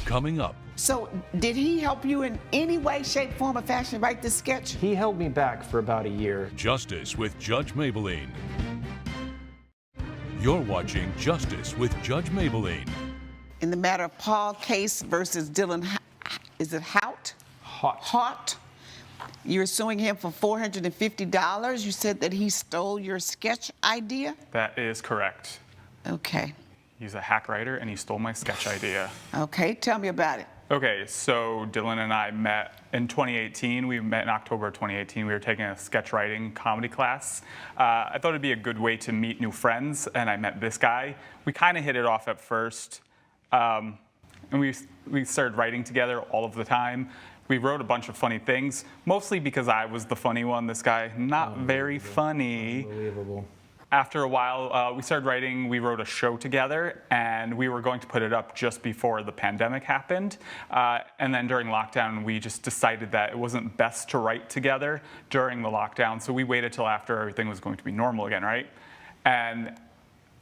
Coming up. So, did he help you in any way, shape, form, or fashion write this sketch? He held me back for about a year. Justice with Judge Maybelline. You're watching Justice with Judge Maybelline. In the matter of Paul Case versus Dylan, is it Hout? Haught. You're suing him for $450. You said that he stole your sketch idea? That is correct. Okay. He's a hack writer, and he stole my sketch idea. Okay, tell me about it. Okay, so Dylan and I met in 2018. We met in October of 2018. We were taking a sketch writing comedy class. I thought it'd be a good way to meet new friends, and I met this guy. We kind of hit it off at first, and we started writing together all of the time. We wrote a bunch of funny things, mostly because I was the funny one. This guy, not very funny. Unbelievable. After a while, we started writing. We wrote a show together, and we were going to put it up just before the pandemic happened. And then during lockdown, we just decided that it wasn't best to write together during the lockdown. So we waited till after everything was going to be normal again, right? And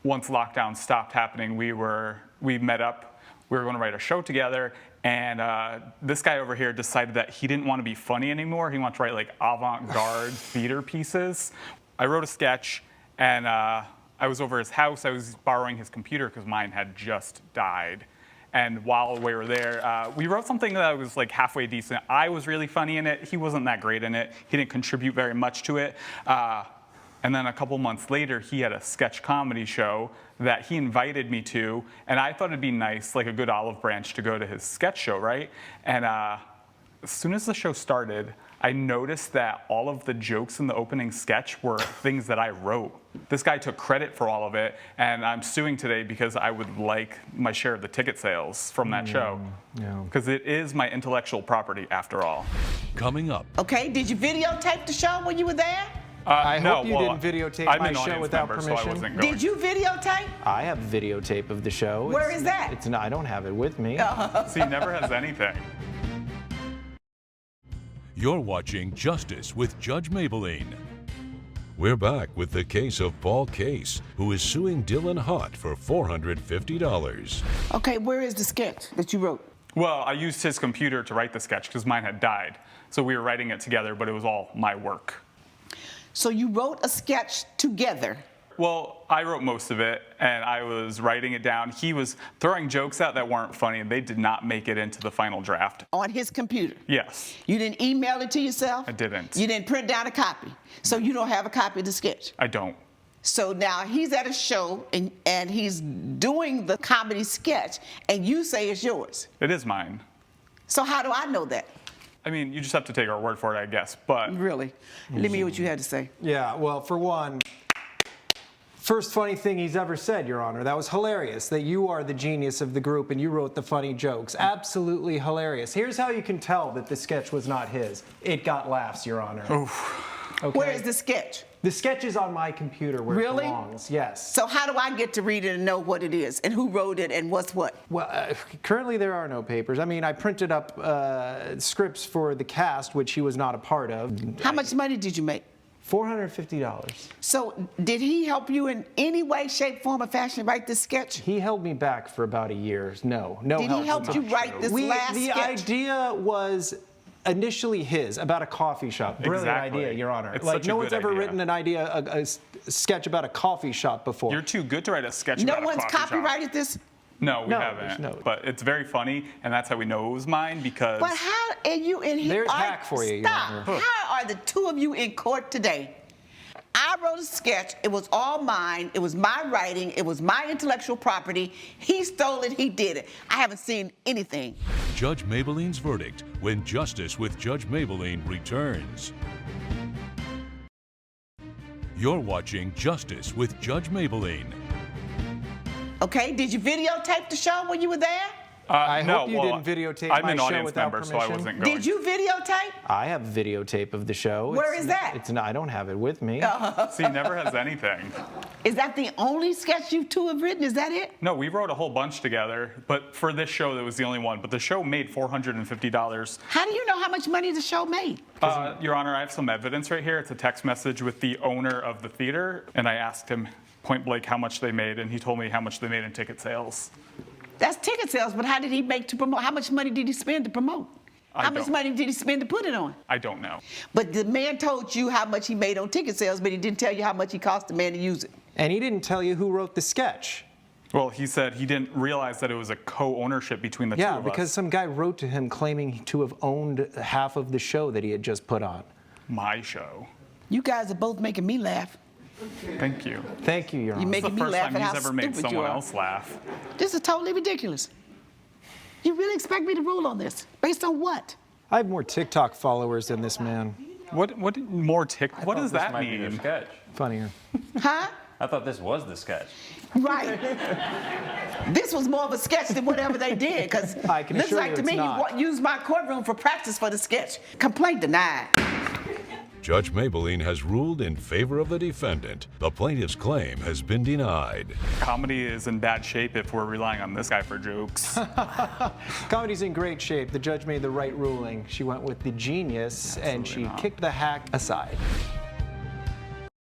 once lockdown stopped happening, we met up. We were going to write a show together. And this guy over here decided that he didn't want to be funny anymore. He wanted to write like avant-garde theater pieces. I wrote a sketch. And I was over his house. I was borrowing his computer because mine had just died. And while we were there, we wrote something that was like halfway decent. I was really funny in it. He wasn't that great in it. He didn't contribute very much to it. And then a couple months later, he had a sketch comedy show that he invited me to. And I thought it'd be nice, like a good olive branch, to go to his sketch show, right? And as soon as the show started, I noticed that all of the jokes in the opening sketch were things that I wrote. This guy took credit for all of it, and I'm suing today because I would like my share of the ticket sales from that show. Because it is my intellectual property, after all. Coming up. Okay, did you videotape the show when you were there? I hope you didn't videotape my show without permission. So I wasn't going. Did you videotape? I have videotape of the show. Where is that? It's not. I don't have it with me. See, he never has anything. You're watching Justice with Judge Maybelline. We're back with the case of Paul Case, who is suing Dylan Haught for $450. Okay, where is the sketch that you wrote? Well, I used his computer to write the sketch because mine had died. So we were writing it together, but it was all my work. So you wrote a sketch together? Well, I wrote most of it, and I was writing it down. He was throwing jokes out that weren't funny, and they did not make it into the final draft. On his computer? Yes. You didn't email it to yourself? I didn't. You didn't print down a copy? So you don't have a copy of the sketch? I don't. So now he's at a show, and he's doing the comedy sketch, and you say it's yours? It is mine. So how do I know that? I mean, you just have to take our word for it, I guess, but... Really? Let me hear what you had to say. Yeah, well, for one, first funny thing he's ever said, Your Honor. That was hilarious, that you are the genius of the group and you wrote the funny jokes. Absolutely hilarious. Here's how you can tell that the sketch was not his. It got laughs, Your Honor. Oof. Okay. Where is the sketch? The sketch is on my computer where it belongs, yes. So how do I get to read it and know what it is and who wrote it and what's what? Well, currently there are no papers. I mean, I printed up scripts for the cast, which he was not a part of. How much money did you make? $450. So did he help you in any way, shape, form, or fashion write this sketch? He held me back for about a year. No Did he help you write this last the sketch? The idea was initially his, about a coffee shop. Brilliant idea, Your Honor. It's like, such a no one's good ever idea. written an idea, a sketch about a coffee shop before. You're too good to write a sketch No about a one's coffee shop. copyrighted this? No, we No, haven't. there's no- But it's very funny, and that's how we know it was mine, because... But how are you in here? There's hack for you, Your Honor. Stop. How are the two of you in court today? I wrote a sketch. It was all mine. It was my writing. It was my intellectual property. He stole it. He did it. I haven't seen anything. Judge Maybelline's verdict when Justice with Judge Maybelline returns. You're watching Justice with Judge Maybelline. Okay, did you videotape the show when you were there? I no, hope you well, didn't videotape I'm my an show audience without member, so I permission. wasn't going. Did you videotape? I have videotape of the show. Where is that? It's not, I don't have it with me. See, he never has anything. Is that the only sketch you two have written? Is that it? No, we wrote a whole bunch together, but for this show, that was the only one. But the show made $450. How do you know how much money the show made? Your Honor, I have some evidence right here. It's a text message with the owner of the theater, and I asked him point blank how much they made, and he told me how much they made in ticket sales. That's ticket sales, but how did he make to promote? How much money did he spend to promote? How much money did he spend to put it on? I don't know. But the man told you how much he made on ticket sales, but he didn't tell you how much he cost the man to use it. And he didn't tell you who wrote the sketch. Well, he said he didn't realize that it was a co-ownership between the two of us. Yeah, because some guy wrote to him claiming to have owned half of the show that he had just put on. My show. You guys are both making me laugh. Thank you. Thank you, Your Honor. You It's the making me first laugh time at he's how ever made stupid you someone are. else laugh. This is totally ridiculous. You really expect me to rule on this? Based on what? I have more TikTok followers than this man. What more tick? What does that Might be the mean? sketch. Funnier. Huh? I thought this was the sketch. Right. This was more of a sketch than whatever they did, because I can looks assure like you to it's me not. you used my courtroom for practice for the sketch. Complaint denied. Judge Maybelline has ruled in favor of the defendant. The plaintiff's claim has been denied. Comedy is in bad shape if we're relying on this guy for jokes. Comedy's in great shape. The judge made the right ruling. She went with the genius, and she kicked the hack aside.